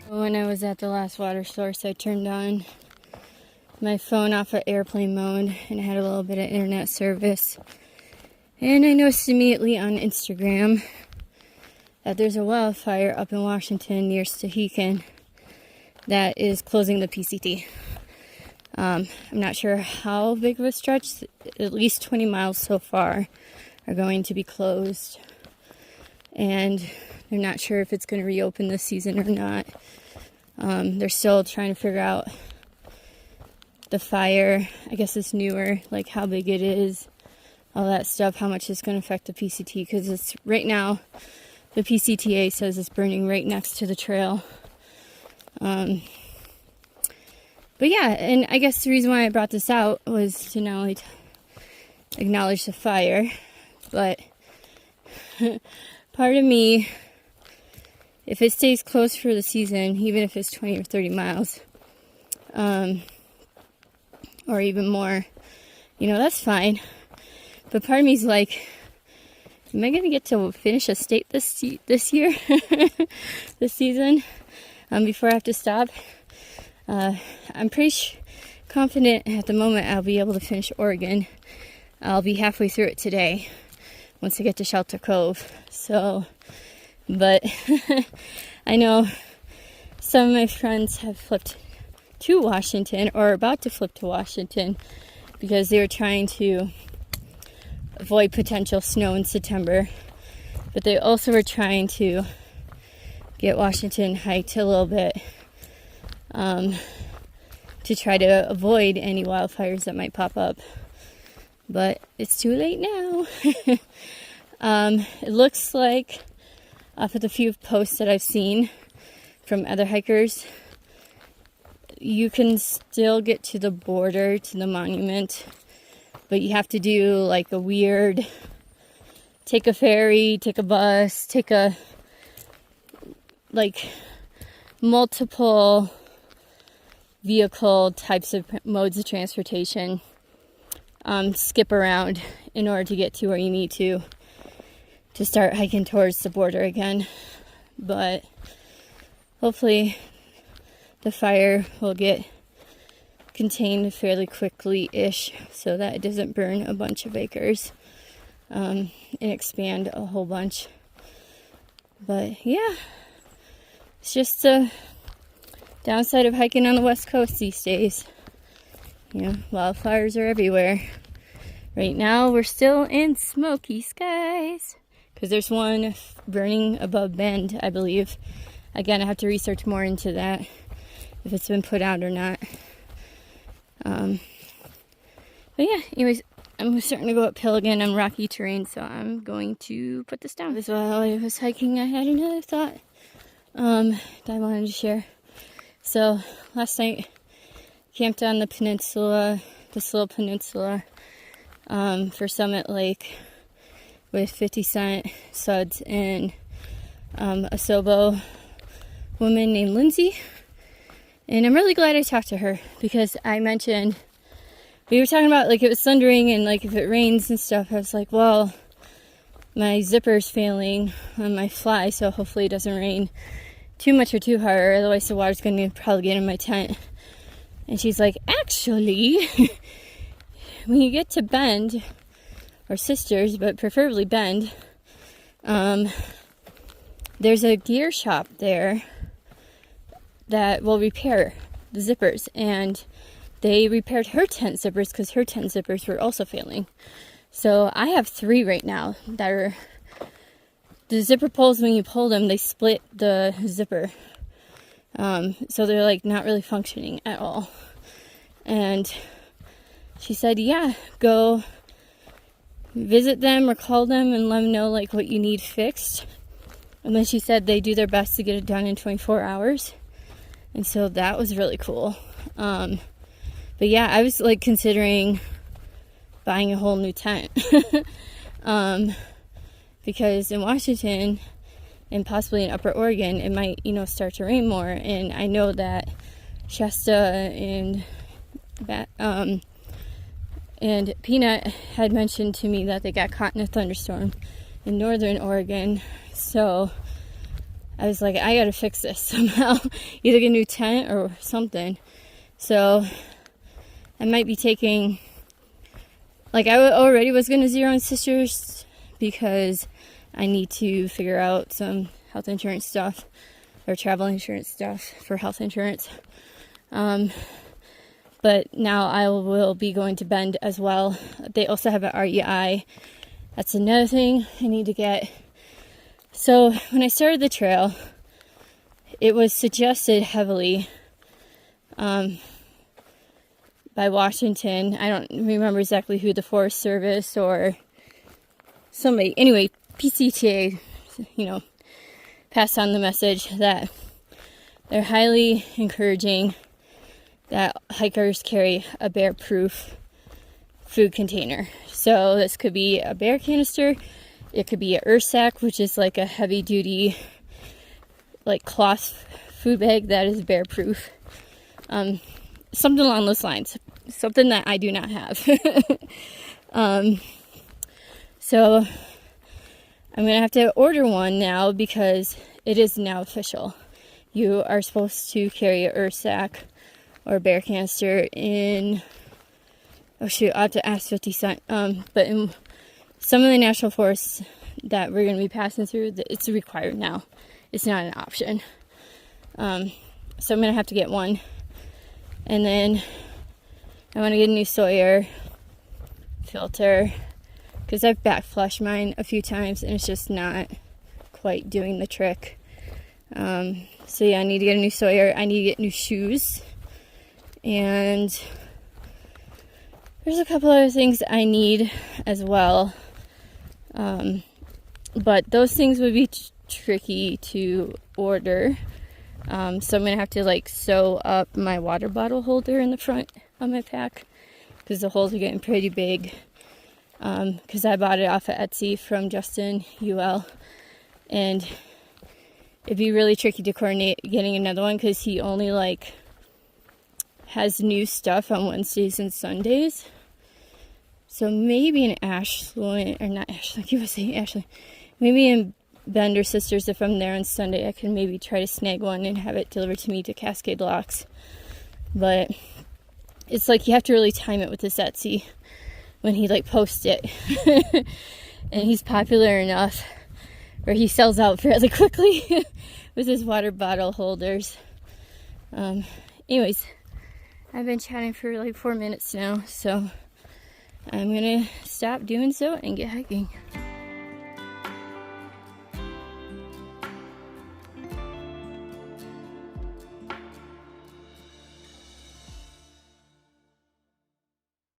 When I was at the last water source, I turned on my phone off of airplane mode and had a little bit of internet service. And I noticed immediately on Instagram that there's a wildfire up in Washington near Stehekin that is closing the PCT. I'm not sure how big of a stretch, at least 20 miles so far are going to be closed. And they're not sure if it's going to reopen this season or not. They're still trying to figure out the fire. I guess it's newer, like how big it is, all that stuff, how much it's going to affect the PCT. Because it's right now, the PCTA says it's burning right next to the trail. But yeah, and I guess the reason why I brought this out was to not only acknowledge the fire, but part of me, if it stays closed for the season, even if it's 20 or 30 miles, or even more, that's fine. But part of me is like, am I going to get to finish a state this year, this season, before I have to stop? I'm pretty confident at the moment I'll be able to finish Oregon. I'll be halfway through it today once I get to Shelter Cove. So, but I know some of my friends have flipped to Washington or are about to flip to Washington because they were trying to avoid potential snow in September. But they also were trying to get Washington hiked a little bit to try to avoid any wildfires that might pop up. But it's too late now. It looks like, off of the few posts that I've seen from other hikers, you can still get to the border, to the monument, but you have to do like a weird, take a ferry, take a bus, take a, like, multiple vehicle types of modes of transportation, skip around in order to get to where you need to start hiking towards the border again. But hopefully the fire will get contained fairly quickly-ish so that it doesn't burn a bunch of acres and expand a whole bunch. But yeah, it's just a downside of hiking on the West Coast these days. Wildfires are everywhere. Right now we're still in smoky skies because there's one burning above Bend, I believe. Again, I have to research more into that, if it's been put out or not. But yeah, anyways, I'm starting to go uphill again on rocky terrain, so I'm going to put this down. While I was hiking, I had another thought that I wanted to share. So last night, camped on the peninsula, this little peninsula, for Summit Lake with 50 Cent, Suds, and a Sobo woman named Lindsay. And I'm really glad I talked to her because I mentioned, we were talking about like it was thundering and like if it rains and stuff. I was like, well, my zipper's failing on my fly, so hopefully it doesn't rain too much or too hard, otherwise the water's going to probably get in my tent. And she's like, actually, when you get to Bend, or Sisters, but preferably Bend, there's a gear shop there that will repair the zippers. And they repaired her tent zippers because her tent zippers were also failing. So I have 3 right now that are, the zipper pulls, when you pull them, they split the zipper. So they're like not really functioning at all. And she said, yeah, go visit them or call them and let them know like what you need fixed. And then she said they do their best to get it done in 24 hours. And so that was really cool. But yeah, I was like considering buying a whole new tent. Because in Washington and possibly in Upper Oregon, it might, start to rain more. And I know that Shasta and Peanut had mentioned to me that they got caught in a thunderstorm in northern Oregon. So I was like, I gotta fix this somehow. Either get a new tent or something. So I might be taking, like, I already was gonna zero in sisters because I need to figure out some health insurance stuff or travel insurance stuff for health insurance. But now I will be going to Bend as well. They also have an REI. That's another thing I need to get. So when I started the trail, it was suggested heavily by Washington. I don't remember exactly who, the Forest Service or somebody. Anyway, PCTA, passed on the message that they're highly encouraging that hikers carry a bear-proof food container. So this could be a bear canister, it could be an Ursack, which is like a heavy-duty, like cloth food bag that is bear-proof. Something along those lines. Something that I do not have. So I'm gonna have to order one now because it is now official. You are supposed to carry an Ursack or a bear canister in, oh shoot, I'll have to ask 50 Cent. But in some of the national forests that we're going to be passing through, it's required now. It's not an option. So I'm going to have to get one. And then I want to get a new Sawyer filter because I've back flushed mine a few times and it's just not quite doing the trick. So yeah, I need to get a new Sawyer. I need to get new shoes. And there's a couple other things I need as well. But those things would be tricky to order. So I'm going to have to like sew up my water bottle holder in the front of my pack because the holes are getting pretty big. Because I bought it off of Etsy from Justin UL. And it'd be really tricky to coordinate getting another one because he only like has new stuff on Wednesdays and Sundays. So maybe in Ashland, or not Ashland, you would say Ashland. Maybe in Bend or Sisters, if I'm there on Sunday, I can maybe try to snag one and have it delivered to me to Cascade Locks. But it's like you have to really time it with this Etsy when he like posts it. And he's popular enough where he sells out fairly quickly with his water bottle holders. Anyways, I've been chatting for like 4 minutes now, so I'm gonna stop doing so and get hiking.